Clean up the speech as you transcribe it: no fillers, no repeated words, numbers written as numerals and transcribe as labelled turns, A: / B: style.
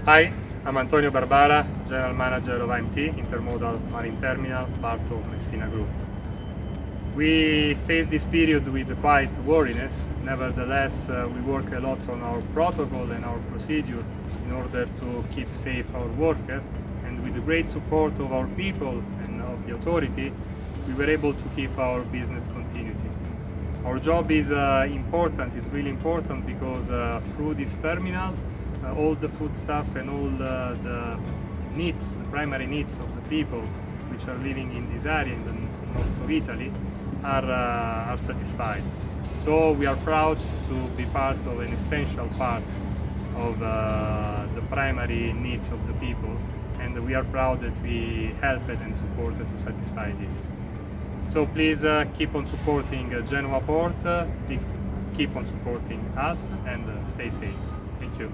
A: Hi, I'm Antonio Barbara, General Manager of IMT, Intermodal Marine Terminal, part of Messina Group. We face this period with quite worriness. Nevertheless, we work a lot on our protocol and our procedure in order to keep safe our worker. And with the great support of our people and of the authority, we were able to keep our business continuity. Our job is important, is really important because through this terminal, all the food stuff and all the needs, the primary needs of the people which are living in this area, in the north of Italy, are satisfied. So we are proud to be part of an essential part of the primary needs of the people, and we are proud that we helped and supported to satisfy this. So please keep on supporting Genoa Port, keep on supporting us, and stay safe. Thank you.